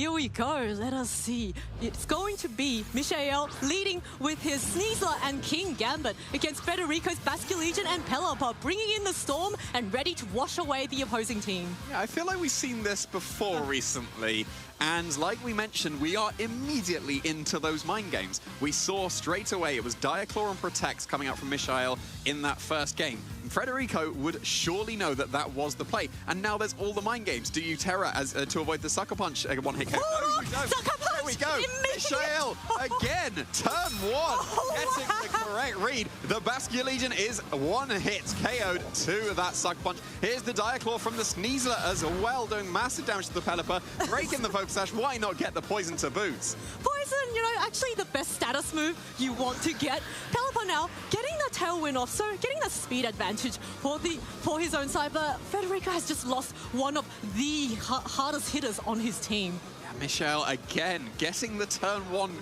Here we go, let us see. It's going to be Michael leading with his Sneasler and King Gambit against Federico's Basculegion and Pelipper, bringing in the Storm and ready to wash away the opposing team. Yeah, I feel like we've seen this before recently. And like we mentioned, we are immediately into those mind games. We saw straight away it was Diaclaw and Protect coming out from Michael in that first game. And Federico would surely know that that was the play. And now there's all the mind games. Do you Terra as to avoid the Sucker Punch one-hit KO? Oh, no, Sucker Punch! There we go. Michael again, turn one, getting the correct read. The Basculegion is one hit KO'd to that Sucker Punch. Here's the Diaclaw from the Sneasler as well, doing massive damage to the Pelipper, breaking the Focus Sash. Why not get the poison to boot? Poison, you know, actually the best status move you want to get. Pelipper now getting the tailwind off, so getting the speed advantage for his own side, but Federico has just lost one of the hardest hitters on his team. Yeah, Michael again getting the turn one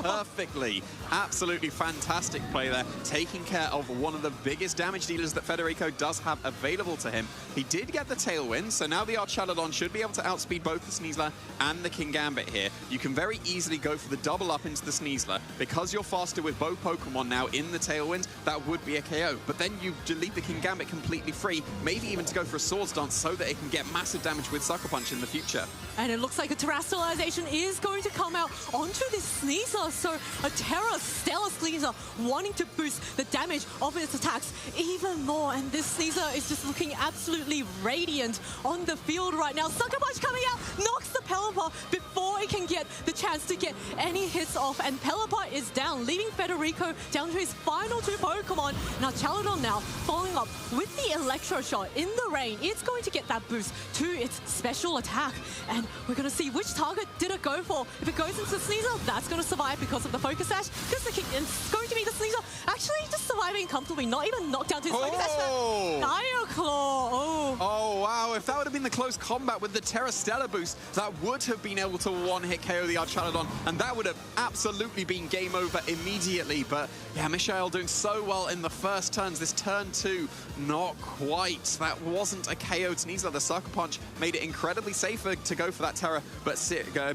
perfectly. Absolutely fantastic play there, taking care of one of the biggest damage dealers that Federico does have available to him. He did get the tailwind, so now the Archaludon should be able to outspeed both the Sneasler and the King Gambit here. You can very easily go for the double up into the Sneasler. Because you're faster with both Pokemon now in the tailwind, that would be a KO. But then you delete the King Gambit completely free, maybe even to go for a Swords Dance so that it can get massive damage with Sucker Punch in the future. And it looks like a Terrestrialization is going to come out onto this Sneasler. So a Terra Stellar Sneasler wanting to boost the damage of its attacks even more. And this Sneasler is just looking absolutely radiant on the field right now. Sucker Punch coming out, knocks the Pelipper before it can get the chance to get any hits off. And Pelipper is down, leaving Federico down to his final two Pokemon. Now Chaludon now following up with the Electro Shot in the rain. It's going to get that boost to its special attack. And we're going to see which target did it go for. If it goes into the Sneasler, that's going to survive because of the Focus Sash. It's going to be the Sneasler actually just surviving comfortably, not even knocked down to his Focus Sash. Diaclaw. Oh, wow. If that would have been the close combat with the Terra Stellar boost, that would have been able to one-hit KO the Archaludon, and that would have absolutely been game over immediately. But yeah, Michael doing so well in the first turns. This turn two, not quite. That wasn't a KO Sneasler. The Sucker Punch made it incredibly safer to go for that Terra, but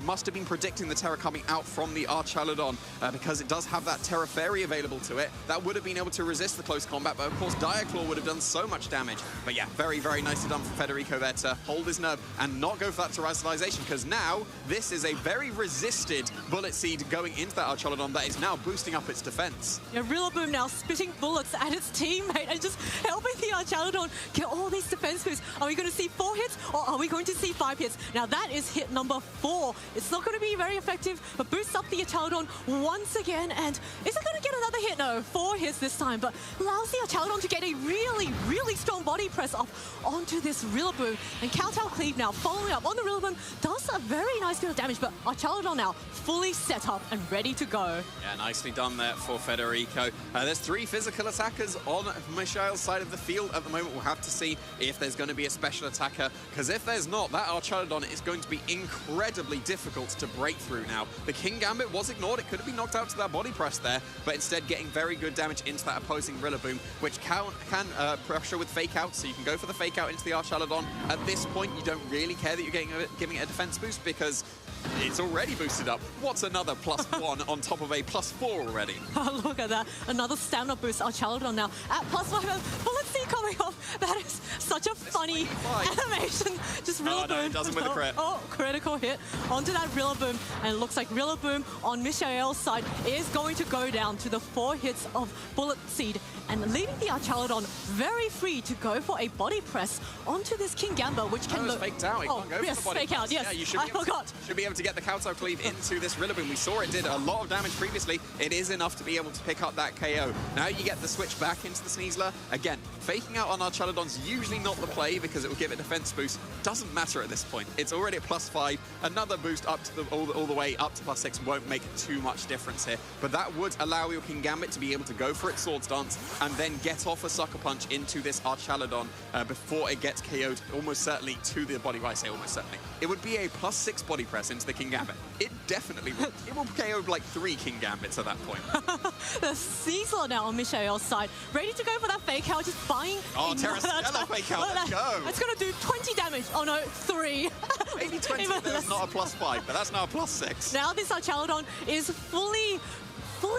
must have been predicting the Terra coming out from the Archaludon because it does have that Terra Fairy available to it. That would have been able to resist the close combat, but of course Diaclaw would have done so much damage. But yeah, very, very nicely done for Federico there to hold his nerve and not go for that Terrestrialization, because now this is a very resisted Bullet Seed going into that Archaludon that is now boosting up its defense. Yeah, Rillaboom now spitting bullets at its teammate and just helping the Archaludon get all these defense boosts. Are we going to see 4 hits or are we going to see 5 hits? Now that is hit number 4. It's not going to be very effective, but boosts up the Archaludon once again. And is it going to get another hit? No, 4 hits this time, but allows the Archaludon to get a really, really strong body press up onto this Rillaboom. And Kowtow Cleave now following up on the Rillaboom does a very nice bit of damage, but Archaludon now fully set up and ready to go. Yeah, nicely done there for Federico. There's 3 physical attackers on Michael's side of the field at the moment. We'll have to see if there's going to be a special attacker, because if there's not, that Archaludon is going to be incredibly difficult to break through now. The King Gambit was ignored. It could have been knocked out to that body press there, but instead getting very good damage into that opposing Rillaboom, which can pressure with Fake Out, so you can go for the Fake Out into the Archaludon. At this point, you don't really care that you're giving it a defense boost because it's already boosted up. What's another +1 on top of a +4 already? Oh, look at that. Another stamina boost. Archaludon now at +5. Well, let's see coming off. That is such a funny animation. Just Rillaboom. Oh, no, it doesn't with the crit. Oh, critical hit onto that Rillaboom. And it looks like Rillaboom on Michael's side is going to go down to the 4 hits of Bullet Seed and leaving the Archaludon very free to go for a body press onto this King Gambit, which can look... faked out. It can't go yes, for the body fake press. out, yes. Yeah, you should I forgot. Should be able to get the Kowtow Cleave into this Rillaboom. We saw it did a lot of damage previously. It is enough to be able to pick up that KO. Now you get the switch back into the Sneasler. Again, faking out on Archaludon's usually not the play because it will give it defense boost. Doesn't matter at this point. It's already at +5. Another boost up to all the way up to +6 won't make too much difference here. But that would allow your King Gambit to be able to go for its Swords Dance and then get off a Sucker Punch into this Archaludon before it gets KO'd almost certainly to the body. Well, I say almost certainly. It would be a +6 body press into the King Gambit. It definitely will. It will KO like 3 King Gambits at that point. The Sneasler now on Michael's side, ready to go for that Fake Out, just buying... Oh, Terra Stella fake out, let's go! It's going to do 20 damage. Oh no, 3. Maybe 20, that's not a +5, but that's now a +6. Now this Archaladon is fully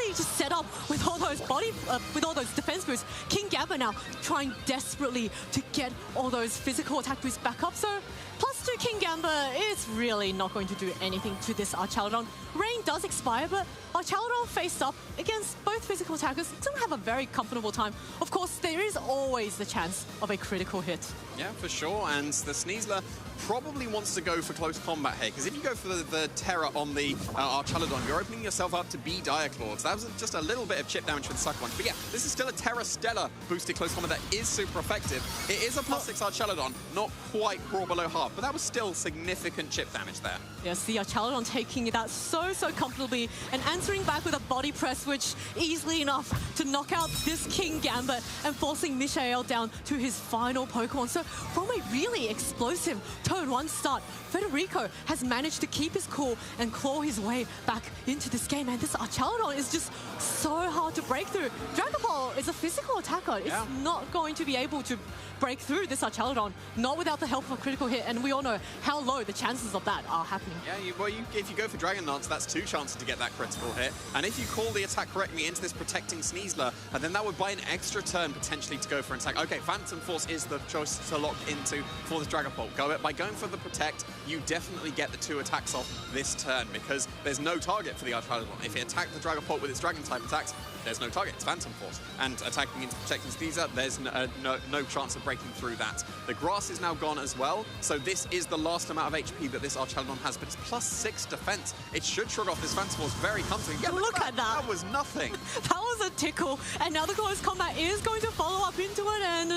just set up with all those with all those defense boosts. Kingambit now trying desperately to get all those physical attack boosts back up. So +2 Kingambit is really not going to do anything to this Archaladon. Rain does expire, but Archaladon faced up against both physical attackers doesn't have a very comfortable time. Of course, there is always the chance of a critical hit. Yeah, for sure, and the Sneasler probably wants to go for close combat here, because if you go for the Terra on the Archaladon, you're opening yourself up to be Diaclaws. That was just a little bit of chip damage for the second one. But yeah, this is still a Terra Stella boosted close combat that is super effective. It is a +6 Archaladon, not quite raw below half, but that was still significant chip damage there. Yes, the Archaladon taking that so comfortably and answering back with a body press, which easily enough to knock out this Kingambit and forcing Mishael down to his final Pokemon. So from a really explosive Turn 1 start, Federico has managed to keep his cool and claw his way back into this game. And this Archaladon is just so hard to break through. Dragapult is a physical attacker. It's not going to be able to break through this Archaladon, not without the help of a critical hit. And we all know how low the chances of that are happening. Yeah, if you go for Dragon Dance, that's 2 chances to get that critical hit. And if you call the attack correctly into this protecting Sneasler, then that would buy an extra turn potentially to go for an attack. Okay, Phantom Force is the choice to lock into for this Dragapult. By going for the protect, you definitely get the 2 attacks off this turn, because there's no target for the Archaladon. If it attacked the Dragapult with its Dragon type attacks, there's no target, it's Phantom Force. And attacking into protecting Sneasler, there's no chance of breaking through that. The grass is now gone as well, so this is the last amount of HP that this Archaladon has, but it's +6 defense. It should shrug off this Phantom Force very comfortably. Yeah, look at that. That was nothing. That was a tickle, and now the close combat is going to follow up into it, and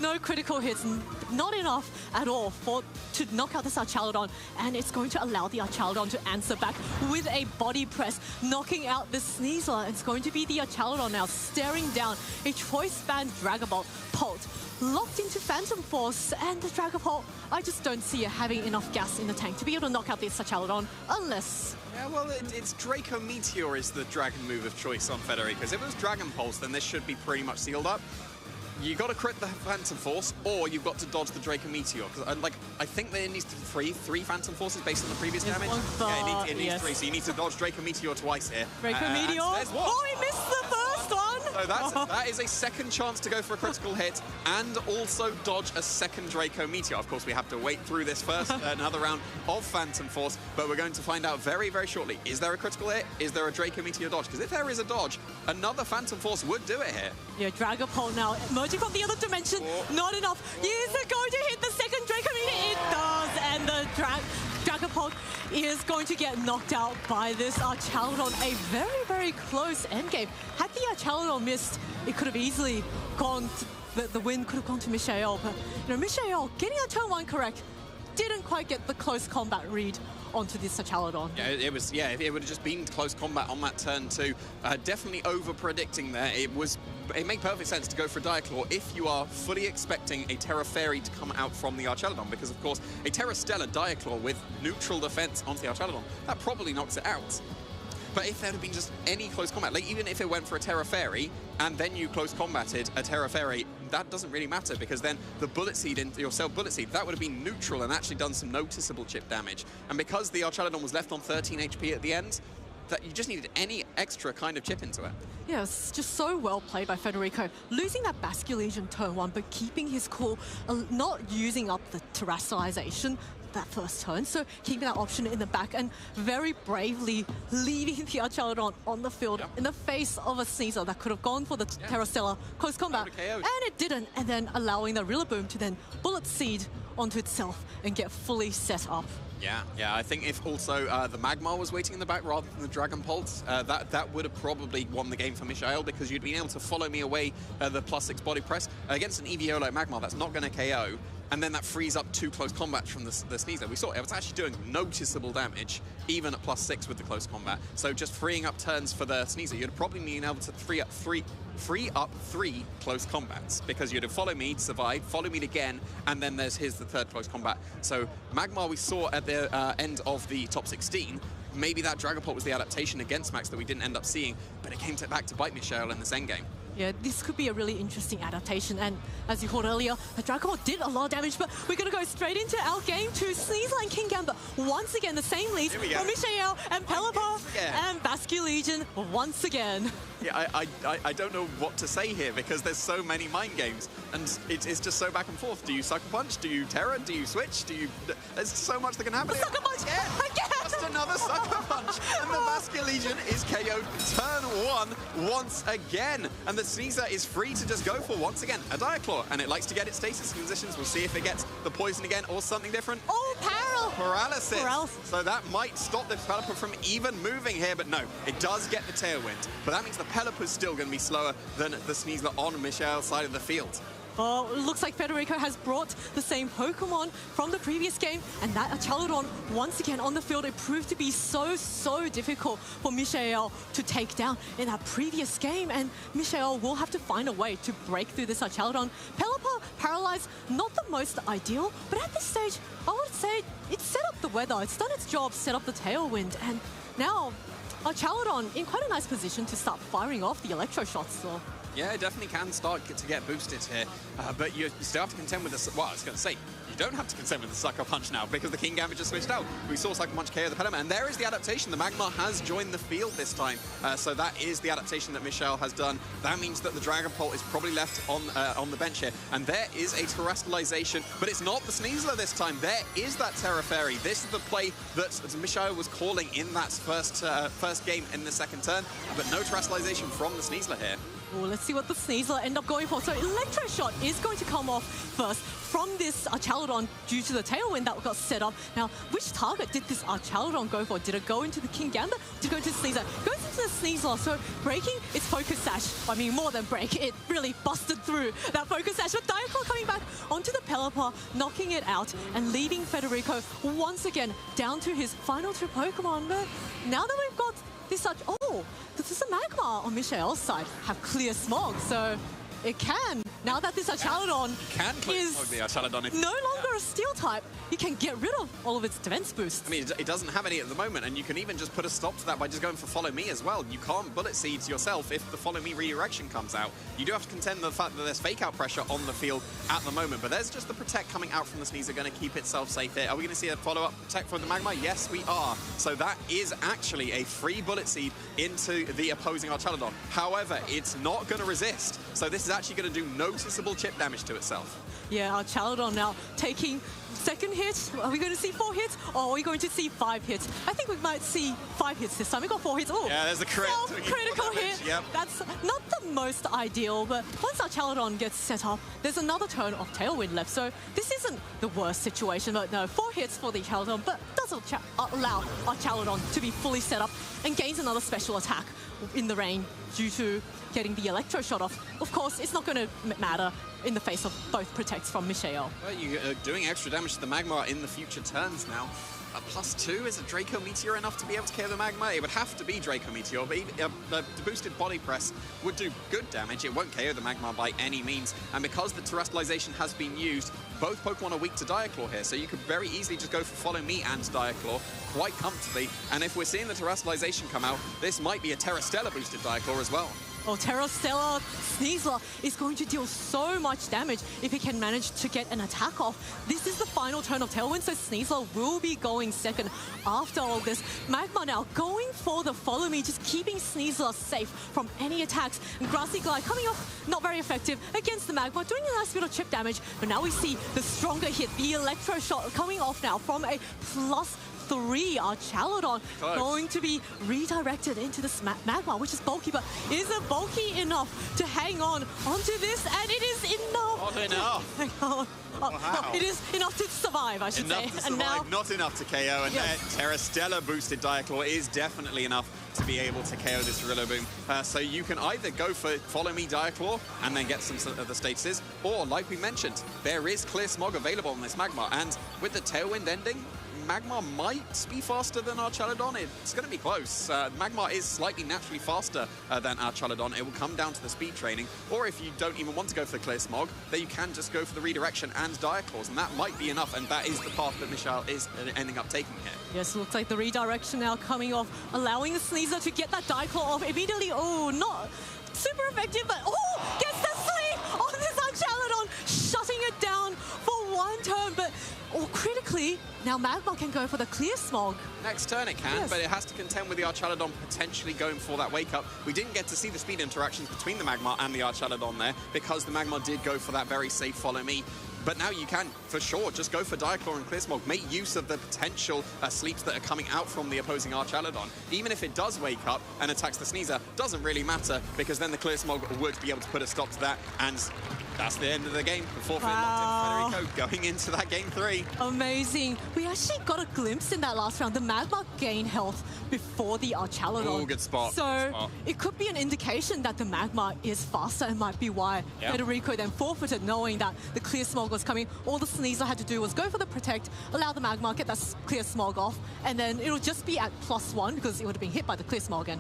no critical hits, not enough at all to knock out this Archaladon, and it's going to allow the Archaladon to answer back with a body press, knocking out this Sneasler. It's going to be the Archaladon now staring down a choice band Dragapult locked into Phantom Force, and the Dragapult, I just don't see it having enough gas in the tank to be able to knock out this Archaladon unless... Yeah, well, it's Draco Meteor is the dragon move of choice on Federico. If it was Dragon Pulse, then this should be pretty much sealed up. You got to crit the Phantom Force, or you've got to dodge the Draco Meteor. Because I think that it needs three Phantom Forces based on the previous damage. Yeah, it needs 3, so you need to dodge Draco Meteor twice here. Draco Meteor. Oh, he missed the first one. So that is a second chance to go for a critical hit, and also dodge a second Draco Meteor. Of course, we have to wait through this first another round of Phantom Force, but we're going to find out very very shortly. Is there a critical hit? Is there a Draco Meteor dodge? Because if there is a dodge, another Phantom Force would do it here. Yeah, Dragapult now emerging from the other dimension. Not enough. Is it going to hit the second Draco Meteor? It does, and the Dragapult is going to get knocked out by this Archaladon. A very close endgame. Had the Archaladon missed, it could have easily gone, the win could have gone to Mishael, but Mishael getting a turn 1 correct didn't quite get the close combat read onto this Archaladon. Yeah, it would have just been close combat on that turn 2. Definitely over-predicting there. It made perfect sense to go for Diaclaw if you are fully expecting a Terra Fairy to come out from the Archaladon, because of course a Terra Stella Diaclaw with neutral defense onto the Archaladon, that probably knocks it out. But if there had been just any close combat, like even if it went for a Terra Fairy and then you close combated a Terra Fairy, that doesn't really matter, because then the Bullet Seed into your Cell Bullet Seed, that would have been neutral and actually done some noticeable chip damage. And because the Archaladon was left on 13 HP at the end, that you just needed any extra kind of chip into it. Yeah, it's just so well played by Federico. Losing that Basculation turn 1, but keeping his cool, not using up the terrestrialization that first turn, so keeping that option in the back and very bravely leaving the Archaladon on the field in the face of a Sneasler that could have gone for the Terra Stella close combat, and it didn't, and then allowing the Rillaboom to then Bullet Seed onto itself and get fully set up. Yeah, I think if also the Magmar was waiting in the back rather than the Dragon Pulse, that would have probably won the game for Mishael, because you'd been able to follow me away the +6 body press against an EVO like Magmar that's not going to KO, and then that frees up 2 close combats from the Sneasler. We saw it was actually doing noticeable damage, even at +6 with the close combat. So just freeing up turns for the Sneasler, you'd have probably been able to free up 3 close combats, because you'd have follow me to survive, follow me again, and then here's the 3rd close combat. So Magmar we saw at the end of the top 16. Maybe that Dragapult was the adaptation against Max that we didn't end up seeing, but it came back to bite Mishael in this endgame. Yeah, this could be a really interesting adaptation. And as you heard earlier, the Dragon Ball did a lot of damage, but we're going to go straight into our game 2. Sneasler and King Gambit. Once again, the same leads from Michael and Pelipper and Basque Legion once again. Yeah, I don't know what to say here because there's so many mind games and it's just so back and forth. Do you Sucker Punch? Do you Terra? Do you Switch? Do you... There's so much that can happen. Sucker Punch! Again! Just another Sucker Punch! And the Basque Legion is KO'd turn 1 once again. And the Sneasler is free to just go for, once again, a Diaclaw. And it likes to get its status positions. We'll see if it gets the poison again or something different. Oh, Paralysis! So that might stop the Pelipper from even moving here, but no, it does get the Tailwind. But that means the Pelipper's still going to be slower than the Sneasler on Michel's side of the field. Oh, it looks like Federico has brought the same Pokemon from the previous game, and that Chaladon, once again on the field, it proved to be so difficult for Michel to take down in that previous game, and Michel will have to find a way to break through this Chaladon. Pelipper, paralyzed, not the most ideal, but at this stage, I would say it's set up the weather, it's done its job, set up the Tailwind, and now Chaladon in quite a nice position to start firing off the Electro Shots. So. Yeah, it definitely can start to get boosted here, but you still have to contend with this. Well, I was going to say, you don't have to contend with the Sucker Punch now because the King Gambit just switched out. We saw Sucker Punch KO the Pelipper, and there is the adaptation. The Magmar has joined the field this time, so that is the adaptation that Michel has done. That means that the Dragon Pole is probably left on the bench here, and there is a Terrestrialization, but it's not the Sneasler this time. There is that Terra Fairy. This is the play that Michel was calling in that first game in the second turn, but no Terrestrialization from the Sneasler here. Well, let's see what the Sneasler end up going for. So Electro Shot is going to come off first from this Chaladon due to the Tailwind that got set up. Now, which target did this Chaladon go for? Did it go into the King Gambit? Did it go into the Sneasler? It goes into the Sneasler, so breaking its Focus Sash. I mean, more than break, it really busted through that Focus Sash. But Diaclaw coming back onto the Pelipper, knocking it out and leading Federico once again down to his final 2 Pokemon. But now that we've got this this is a Magmar on Michel's side, have clear smog, so it can. Now that this Chaladon is no longer a Steel type, you can get rid of all of its defense boosts. I mean, it doesn't have any at the moment, and you can even just put a stop to that by just going for Follow Me as well. You can't Bullet Seeds yourself if the Follow Me redirection comes out. You do have to contend with the fact that there's Fake Out pressure on the field at the moment, but there's just the Protect coming out from the Sneasler going to keep itself safe here. Are we going to see a follow-up Protect from the Magmar? Yes, we are. So that is actually a free Bullet Seed into the opposing Chaladon. However, it's not going to resist, so this is actually going to do noticeable chip damage to itself. Yeah, our Chaladon now taking second hit. Are we going to see 4 hits or are we going to see 5 hits? I think we might see 5 hits this time. We got 4 hits. Oh, yeah, there's a critical hit. Yep. That's not the most ideal, but once our Chaladon gets set up, there's another turn of Tailwind left. So this isn't the worst situation, but no, 4 hits for the Chaladon, but doesn't allow our Chaladon to be fully set up and gains another special attack in the rain due to getting the Electro Shot off. Of course, it's not going to matter in the face of both Protects from Michel. Well, you're doing extra damage to the Magmar in the future turns now. A +2, is a Draco Meteor enough to be able to KO the Magmar? It would have to be Draco Meteor, but even, the boosted Body Press would do good damage. It won't KO the Magmar by any means, and because the Terrestrialization has been used, both Pokemon are weak to Diaclaw here, so you could very easily just go for Follow Me and Diaclaw quite comfortably, and if we're seeing the Terrestrialization come out, this might be a Terra Stella boosted Diaclaw as well. Oh, Terra Stella Sneasler is going to deal so much damage if he can manage to get an attack off. This is the final turn of Tailwind, so Sneasler will be going second after all this. Magmar now going for the Follow Me, just keeping Sneasler safe from any attacks. And Grassy Glide coming off, not very effective against the Magmar, doing a nice bit of chip damage. But now we see the stronger hit, the Electro Shot coming off now from a +3. Our Chaladon going to be redirected into this Magmar, which is bulky, but is it bulky enough to hang on onto this? And it is enough. Not enough. Hang on. Wow. It is enough to survive, I should say. Enough to survive, and now, not enough to KO. And Terra Stella boosted Diaclaw is definitely enough to be able to KO this Rillaboom. So you can either go for Follow Me Diaclaw and then get some of the statuses, or like we mentioned, there is Clear Smog available on this Magmar. And with the Tailwind ending, Magmar might be faster than our Chaladon. It's going to be close. Magmar is slightly naturally faster than our Chaladon. It will come down to the speed training. Or if you don't even want to go for the Clear Smog, then you can just go for the redirection and Diaclaws, and that might be enough, and that is the path that Michel is ending up taking here. Yes, looks like the redirection now coming off, allowing the Sneasler to get that Diaclaw off immediately. Oh, not super effective, but gets the sleep on this Archaladon, shutting it down for one turn, but critically, now Magma can go for the clear smog. Next turn it can, yes. but it has to contend with the Archaladon potentially going for that wake up. We didn't get to see the speed interactions between the Magma and the Archaladon there because the Magma did go for that very safe follow me. But now you can, for sure, just go for Diaclaw and Clear Smog. Make use of the potential sleeps that are coming out from the opposing Archaladon. Even if it does wake up and attacks the Sneasler, doesn't really matter, because then the Clear Smog would be able to put a stop to that, and that's the end of the game. The forfeit locked in Federico going into that game 3. Amazing. We actually got a glimpse in that last round. The Magma gained health before the Archaladon. Oh, good spot. So good spot. It could be an indication that the Magma is faster, and might be why Federico then forfeited, knowing that the Clear Smog was coming. All the Sneasler had to do was go for the Protect, allow the Magma, get that Clear Smog off, and then it'll just be at +1 because it would have been hit by the Clear Smog and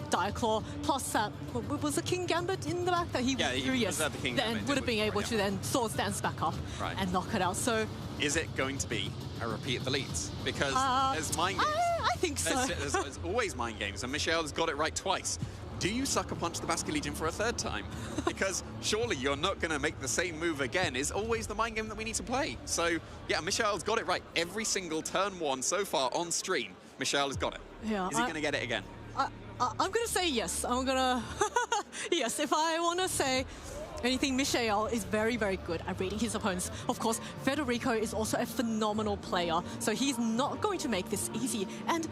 Diaclaw, plus was the King Gambit in the back that he was at the King then Gambit, would have been able to then Swords Dance back up and knock it out. So is it going to be a repeat of the leads? Because there's mind games. I think so. There's always mind games, and Michelle has got it right twice. Do you sucker punch the Basque Legion for a third time? Because surely you're not going to make the same move again, is always the mind game that we need to play. So, yeah, Michelle's got it right. Every single turn 1 so far on stream, Michelle has got it. Yeah, is he going to get it again? I'm going to say yes. I'm going to... yes, if I want to say anything, Michelle is very, very good at reading his opponents. Of course, Federico is also a phenomenal player, so he's not going to make this easy. And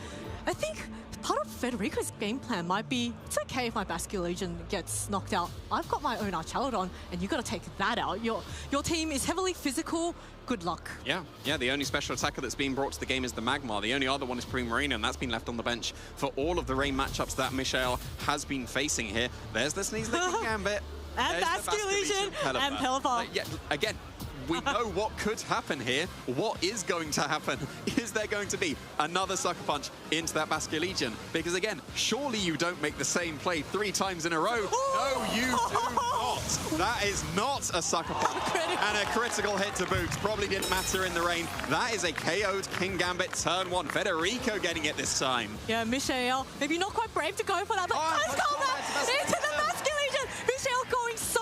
I think part of Federico's game plan might be, it's okay if my Basque Legion gets knocked out. I've got my own Archaladon, and you've got to take that out. Your team is heavily physical. Good luck. Yeah, the only special attacker that's being brought to the game is the Magma. The only other one is Primarina, and that's been left on the bench for all of the rain matchups that Michelle has been facing here. There's the Sneasler Gambit. And Basque Legion and Pelipper. Yeah, again, we know what could happen here. What is going to happen? Is there going to be another sucker punch into that Basque Legion? Because again, surely you don't make the same play 3 times in a row. No, you do not. That is not a sucker punch. And a critical hit to boot. Probably didn't matter in the rain. That is a KO'd King Gambit turn 1. Federico getting it this time. Yeah, Michelle, maybe not quite brave to go for that, but nice combat into the Basque Legion. Michelle going so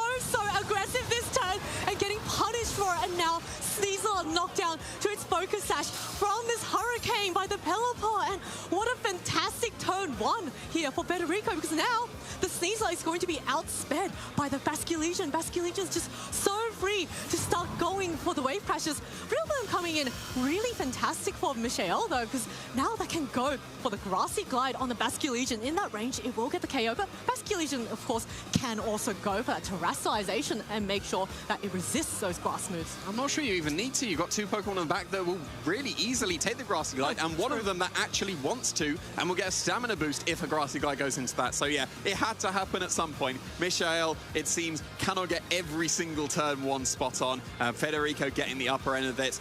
aggressive this turn and getting punished for it, and now Sneasler knocked down to its focus sash from this Hurricane by the Pelipper, and what a fantastic turn 1 here for Federico, because now the Sneasler is going to be outsped by the Basque Legion. Basque Legion's just so free to start going for the wave crashes. Realboom coming in really fantastic for Michelle though, because now they can go for the Grassy Glide on the Basque Legion. In that range, it will get the KO, but Basque Legion, of course, can also go for that terrestrialization and make sure that it resists those grass moves. I'm not sure you even need to. You've got 2 Pokemon on the back that will really easily take the Grassy Glide, and one of them that actually wants to, and will get a stamina boost if a Grassy Glide goes into that. So yeah, it had to happen at some point. Michelle, it seems, cannot get every single turn 1 spot on. Federico getting the upper end of it,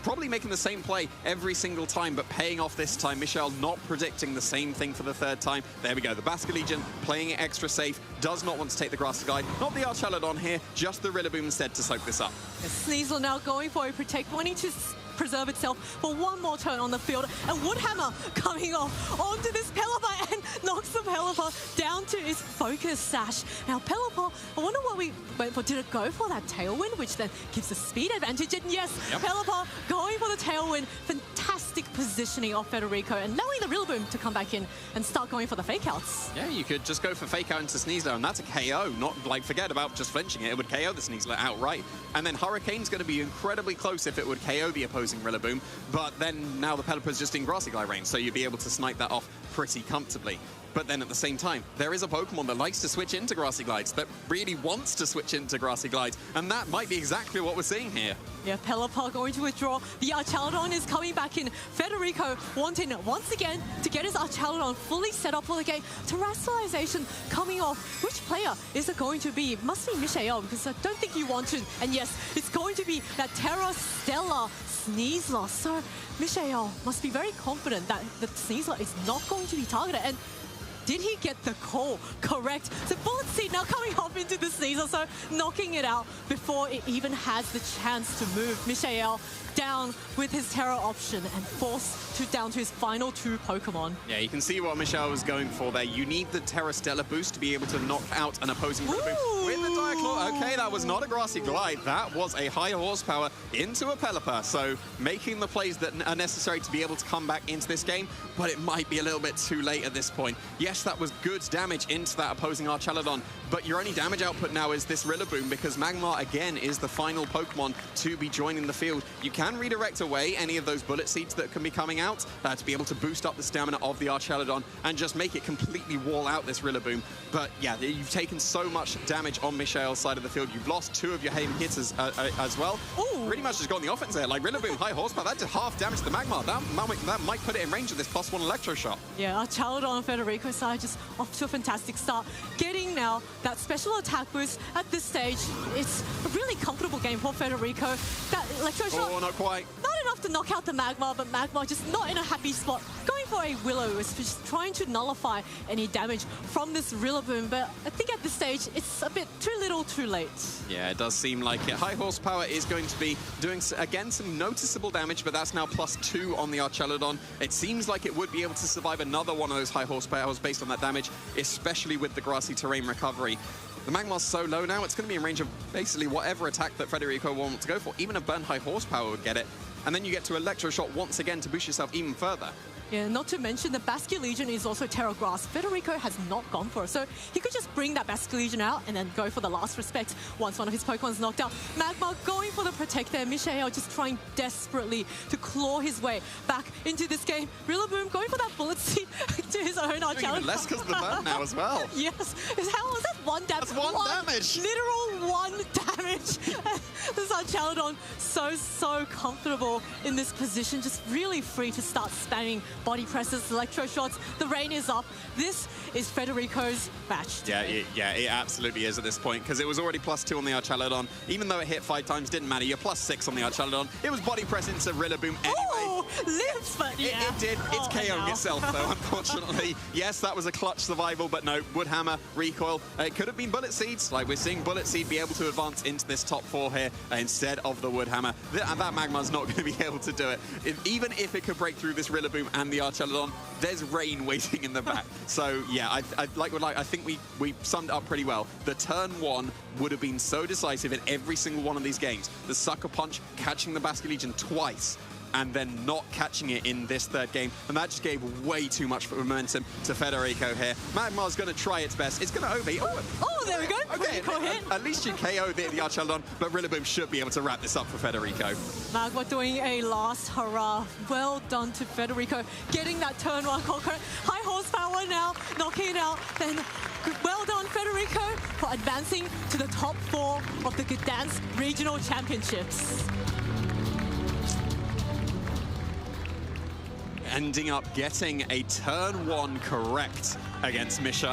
probably making the same play every single time, but paying off this time. Michelle not predicting the same thing for the 3rd time. There we go. The Basque Legion playing it extra safe, does not want to take the Grassy Glide. Not the Archaladon here, just the Rillaboom instead to soak this up. Sneasler now going for a Protect, wanting to preserve itself for one more turn on the field. And Woodhammer coming off onto this Pelipper and knocks the Pelipper down to its focus sash. Now Pelipper, I wonder what we went for. Did it go for that Tailwind, which then gives a speed advantage? And yes, Pelipper going for the Tailwind. Fantastic positioning of Federico, and allowing the Rillaboom to come back in and start going for the fake outs. Yeah, you could just go for fake out into Sneasler, and that's a KO. Not like, forget about just flinching it. It would KO the Sneasler outright. And then Hurricane's going to be incredibly close if it would KO the opposing Rillaboom. But then now the Pelipper's just in Grassy Glide range, so you'd be able to snipe that off pretty comfortably. But then at the same time, there is a Pokemon that likes to switch into Grassy Glides, that really wants to switch into Grassy Glides, and that might be exactly what we're seeing here. Yeah, Pelipper going to withdraw. The Archaladon is coming back in. Federico wanting once again to get his Archaladon fully set up for the game. Terrestrialization coming off. Which player is it going to be? It must be Michelle, because I don't think you want to. And yes, it's going to be that Terra Stella Sneasler. So Michelle must be very confident that the Sneasler is not going to be targeted. And did he get the call correct? So Bullet Seed now coming up into the sneezer, so knocking it out before it even has the chance to move. Michael down with his Terra option and forced down to his final 2 Pokemon. Yeah, you can see what Michelle was going for there. You need the Terra Stella boost to be able to knock out an opposing Rillaboom with the Diaclaw. Okay, that was not a Grassy Glide. That was a high horsepower into a Pelipper. So making the plays that are necessary to be able to come back into this game, but it might be a little bit too late at this point. Yes, that was good damage into that opposing Archaludon, but your only damage output now is this Rillaboom because Magmar, again, is the final Pokemon to be joining the field. You can redirect away any of those Bullet Seeds that can be coming out to be able to boost up the stamina of the Archaludon and just make it completely wall out this Rillaboom. But yeah, you've taken so much damage on Michael's side of the field. You've lost 2 of your heavy hitters as well. Ooh. Pretty much just got on the offense there. Like Rillaboom, high horsepower, that did half damage to the Magmar. That might put it in range of this +1 Electro Shot. Yeah, Archaludon on Federico's side just off to a fantastic start. Getting now that special attack boost at this stage. It's a really comfortable game for Federico. That Electro Shot, not quite. Not enough to knock out the Magmar, but Magmar just not in a happy spot. Going for a Willow is just trying to nullify any damage from this Rillaboom, but I think at this stage it's a bit too little too late. Yeah, it does seem like it. High horsepower is going to be doing, again, some noticeable damage, but that's now +2 on the Archaludon. It seems like it would be able to survive another one of those high horsepowers based on that damage, especially with the grassy terrain recovery. The Magmar's so low now, it's going to be in range of basically whatever attack that Federico wants to go for. Even a Burn High Horsepower would get it. And then you get to Electro Shot once again to boost yourself even further. Yeah, not to mention the Basculegion is also Terra Grass. Federico has not gone for it, so he could just bring that Basculegion out and then go for the last respect once one of his Pokemon's knocked out. Magmar going for the Protect there. Michael just trying desperately to claw his way back into this game. Rillaboom going for that Bullet Seed to his own Archaludon. Even less because of the burn now as well. Yes. How was that 1 damage? That's 1 damage. Literal 1 damage. This Archaludon so comfortable in this position, just really free to start spamming body presses, electro shots. The rain is up. This is Federico's match. Yeah, it absolutely is at this point because it was already +2 on the Archaludon. Even though it hit 5 times, didn't matter. You're +6 on the Archaludon. It was body press into Rillaboom anyway. Ooh, lives, but yeah. It did. It's KOing itself, though, unfortunately. Yes, that was a clutch survival, but no, Woodhammer, recoil. It could have been Bullet Seeds. Like, we're seeing Bullet Seed be able to advance into this top 4 here instead of the Woodhammer. That Magmar's not going to be able to do it. Even if it could break through this Rillaboom and the Archaludon, there's rain waiting in the back. So, yeah, I think we summed it up pretty well. The turn 1 would have been so decisive in every single one of these games. The Sucker Punch, catching the Basculegion twice, and then not catching it in this 3rd game. And that just gave way too much momentum to Federico here. Magmar's going to try its best. It's going to OB. Oh, there we go. Okay, at least you KO the Archaludon, but Rillaboom should be able to wrap this up for Federico. Magmar doing a last hurrah. Well done to Federico. Getting that turn 1 conquer. High horsepower now, knocking it out. Then well done, Federico, for advancing to the top 4 of the Gdańsk Regional Championships. Ending up getting a turn 1 correct against Misha.